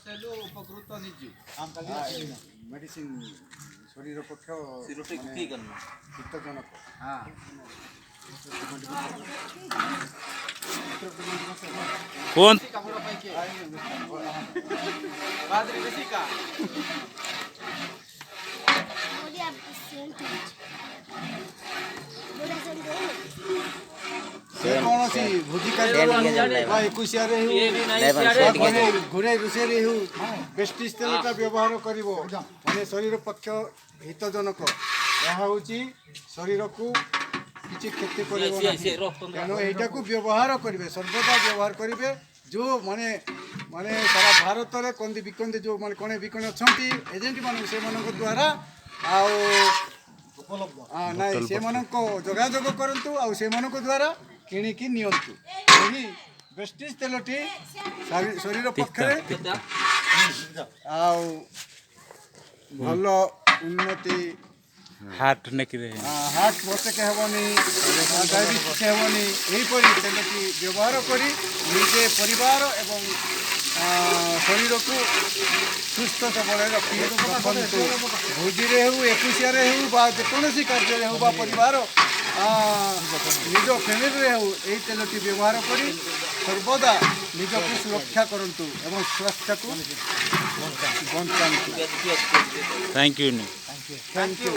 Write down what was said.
ହେଲୁ ଉପକୃତ ନିଜୁ ମେଡିସିନ ଶରୀର ପକ୍ଷ ହିତଜନକ। कौन କାମୁଡ଼ା ପାଇକି ବାଦରେ ବେଶୀ କା କୌଣସି ଭୋଜି କାର୍ଯ୍ୟ ବା ଏକୋଇଶିଆରେ ହେଉ ଘୋଡ଼ାଇ ରୋଷେଇରେ ହେଉ ବେଷ୍ଟିଜ ତେଲଟା ବ୍ୟବହାର କରିବ ମାନେ ଶରୀର ପକ୍ଷ ହିତଜନକ। ଏହା ହେଉଛି ଶରୀରକୁ କିଛି କ୍ଷତି କରିବ ନାହିଁ। ତେଣୁ ଏଇଟାକୁ ବ୍ୟବହାର କରିବେ, ସର୍ବଦା ବ୍ୟବହାର କରିବେ। ଯେଉଁ ମାନେ ସାରା ଭାରତରେ କନ୍ଦି ବିକନ୍ଦି ଯେଉଁ ମାନେ କଣେ ବିକଣେ ଅଛନ୍ତି ଏଜେଣ୍ଟ ମାନଙ୍କୁ ସେମାନଙ୍କ ଦ୍ୱାରା ଆଉ ନାଇଁ ସେମାନଙ୍କ ଯୋଗାଯୋଗ କରନ୍ତୁ ଆଉ ସେମାନଙ୍କ ଦ୍ୱାରା କିଣିକି ନିଅନ୍ତୁ। ଏହି ବେଷ୍ଟିଜ ତେଲଟି ଶରୀର ପକ୍ଷରେ ଆଉ ଭଲ ଉନ୍ନତି हार्ट नेकी रहे ହାର୍ଟ ବସେକେ ହେବନି, ଡାଇବେଟିସ୍ ହେବନି। ଏହିପରି ତେଲଟି ବ୍ୟବହାର କରି ନିଜେ ପରିବାର ଏବଂ ଶରୀରକୁ ସୁସ୍ଥ ସବଳରେ ରଖନ୍ତୁ। ଭୋଜିରେ ହେଉ ଏକୋଇଶିଆରେ ହେଉ ବା ଯେକୌଣସି କାର୍ଯ୍ୟରେ ହେଉ ବା ପରିବାର ନିଜ ଫ୍ୟାମିଲିରେ ହେଉ ଏହି ତେଲଟି ବ୍ୟବହାର କରି ସର୍ବଦା ନିଜକୁ ସୁରକ୍ଷା କରନ୍ତୁ ଏବଂ ସ୍ୱାସ୍ଥ୍ୟକୁ ବଞ୍ଚାନ୍ତୁ। Thank you Thank you.